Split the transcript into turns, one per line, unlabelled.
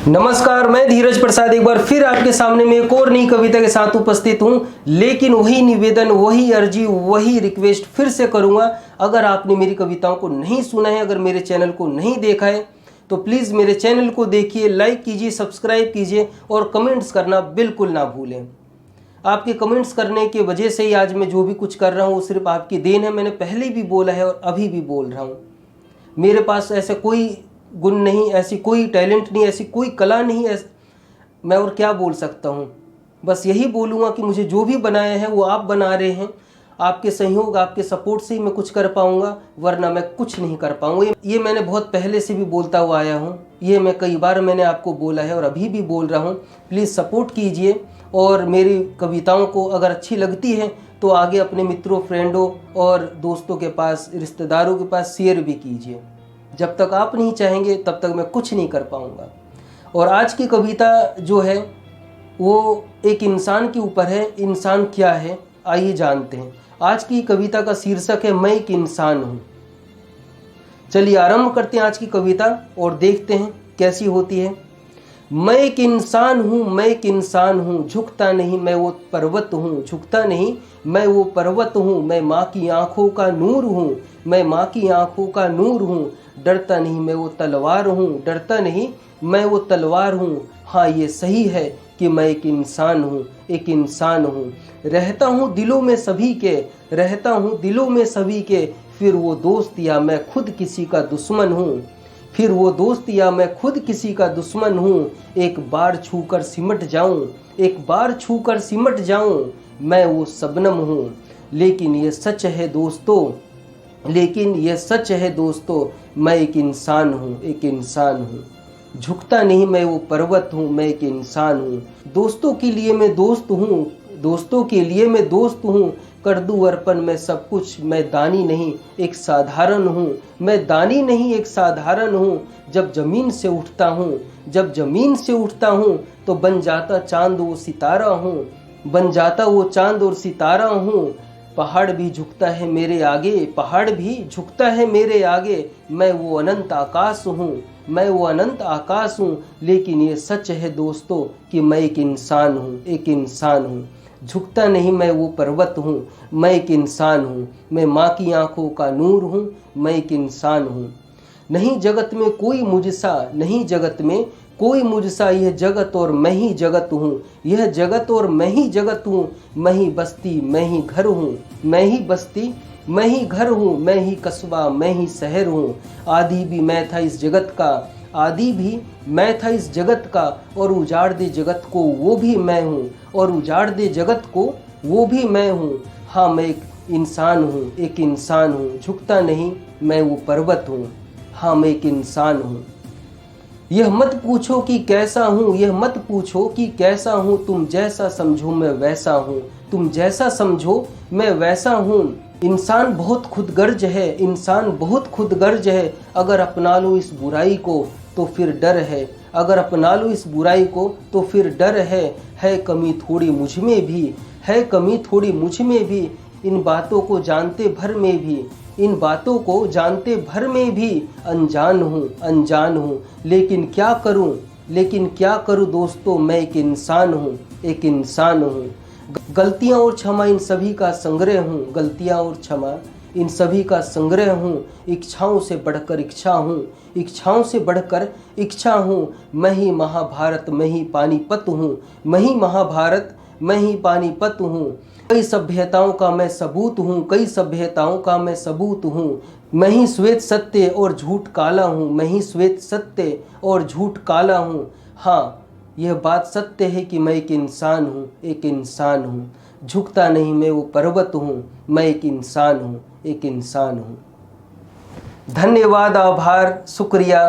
नमस्कार, मैं धीरज प्रसाद एक बार फिर आपके सामने में एक और नई कविता के साथ उपस्थित हूं। लेकिन वही निवेदन, वही अर्जी, वही रिक्वेस्ट फिर से करूंगा। अगर आपने मेरी कविताओं को नहीं सुना है, अगर मेरे चैनल को नहीं देखा है, तो प्लीज़ मेरे चैनल को देखिए, लाइक कीजिए, सब्सक्राइब कीजिए और कमेंट्स करना बिल्कुल ना भूलें। आपके कमेंट्स करने की वजह से ही आज मैं जो भी कुछ कर रहा हूँ वो सिर्फ आपकी देन है। मैंने पहले भी बोला है और अभी भी बोल रहा हूँ। मेरे पास ऐसा कोई गुण नहीं, ऐसी कोई टैलेंट नहीं, ऐसी कोई कला नहीं है। मैं और क्या बोल सकता हूँ। बस यही बोलूँगा कि मुझे जो भी बनाया है वो आप बना रहे हैं। आपके सहयोग, आपके सपोर्ट से ही मैं कुछ कर पाऊँगा, वरना मैं कुछ नहीं कर पाऊँगा। ये मैंने बहुत पहले से भी बोलता हुआ आया हूँ। ये मैं कई बार मैंने आपको बोला है और अभी भी बोल रहा हूँ। प्लीज़ सपोर्ट कीजिए और मेरी कविताओं को अगर अच्छी लगती है तो आगे अपने मित्रों, फ्रेंडों और दोस्तों के पास, रिश्तेदारों के पास शेयर भी कीजिए। जब तक आप नहीं चाहेंगे तब तक मैं कुछ नहीं कर पाऊँगा। और आज की कविता जो है वो एक इंसान के ऊपर है। इंसान क्या है, आइए जानते हैं। आज की कविता का शीर्षक है मैं एक इंसान हूँ। चलिए आरंभ करते हैं आज की कविता और देखते हैं कैसी होती है। मैं एक इंसान हूँ, मैं एक इंसान हूँ, झुकता नहीं मैं वो पर्वत हूँ, झुकता नहीं मैं वो पर्वत हूँ। मैं माँ की आँखों का नूर हूँ, मैं माँ की आँखों का नूर हूँ। डरता नहीं मैं वो तलवार हूँ, डरता नहीं मैं वो तलवार हूँ। हाँ ये सही है कि मैं एक इंसान हूँ, एक इंसान हूँ। रहता हूँ दिलों में सभी के, रहता हूँ दिलों में सभी के। फिर वो दोस्त या मैं खुद किसी का दुश्मन हूँ, फिर वो दोस्त या मैं खुद किसी का दुश्मन हूँ। एक बार छूकर सिमट जाऊँ, एक बार छूकर सिमट जाऊँ, मैं वो शबनम हूँ। लेकिन ये सच है दोस्तों, लेकिन ये सच है दोस्तों, मैं एक इंसान हूँ, एक इंसान हूँ। झुकता नहीं मैं वो पर्वत हूँ, मैं एक इंसान हूँ। दोस्तों के लिए मैं दोस्त हूँ, दोस्तों के लिए मैं दोस्त हूँ। कर दूँ अर्पण मैं सब कुछ, मैं दानी नहीं एक साधारण हूँ, मैं दानी नहीं एक साधारण हूँ। जब ज़मीन से उठता हूँ, जब ज़मीन से उठता हूँ तो बन जाता चांद वो सितारा हूँ, बन जाता वो चांद और सितारा हूँ। पहाड़ भी झुकता है मेरे आगे, पहाड़ भी झुकता है मेरे आगे। मैं वो अनंत आकाश हूँ, मैं वो अनंत आकाश हूँ। लेकिन ये सच है दोस्तों कि मैं एक इंसान हूँ, एक इंसान हूँ। झुकता नहीं मैं वो पर्वत हूँ, मैं एक इंसान हूँ। मैं माँ की आँखों का नूर हूँ, मैं एक इंसान हूँ। नहीं जगत में कोई मुझसा, नहीं जगत में कोई मुझसा, यह जगत और मैं ही जगत हूँ, यह जगत और मैं ही जगत हूँ। मैं ही बस्ती मैं ही घर हूँ, मैं ही बस्ती मैं ही घर हूँ, मैं ही कस्बा मैं ही शहर हूँ। आदि भी मैं था इस जगत का, आदि भी मैं था इस जगत का। और उजाड़ दे जगत को वो भी मैं हूँ, और उजाड़ दे जगत को वो भी मैं हूँ। हाँ मैं एक इंसान हूँ, एक इंसान हूँ। झुकता नहीं मैं वो पर्वत हूँ, हाँ मैं एक इंसान हूँ। यह मत पूछो कि कैसा हूँ, यह मत पूछो कि कैसा हूँ। तुम जैसा समझो मैं वैसा हूँ, तुम जैसा समझो मैं वैसा हूँ। इंसान बहुत खुदगर्ज है, इंसान बहुत खुदगर्ज है। अगर अपना लो इस बुराई को तो फिर डर है, अगर अपना लो इस बुराई को तो फिर डर है। है कमी थोड़ी मुझ में भी, है कमी थोड़ी मुझ में भी। इन बातों को जानते भर में भी, इन बातों को जानते भर में भी अनजान हूँ, अनजान हूँ। लेकिन क्या करूँ, लेकिन क्या करूँ दोस्तों, मैं एक इंसान हूँ, एक इंसान हूँ। गलतियाँ और क्षमा इन सभी का संग्रह हूँ, गलतियाँ और क्षमा इन सभी का संग्रह हूँ। इच्छाओं से बढ़कर इच्छा हूँ, इच्छाओं से बढ़कर इच्छा हूँ। मैं ही महाभारत मैं ही पानीपत हूँ, मैं ही महाभारत मैं ही पानीपत हूँ। कई सभ्यताओं का मैं सबूत हूँ, कई सभ्यताओं का मैं सबूत हूँ। मैं ही श्वेत सत्य और झूठ काला हूँ, मैं ही श्वेत सत्य और झूठ काला हूँ। हाँ यह बात सत्य है कि मैं एक इंसान हूँ, एक इंसान हूँ। झुकता नहीं मैं वो पर्वत हूँ, मैं एक इंसान हूँ, एक इंसान हूँ। धन्यवाद, आभार, शुक्रिया।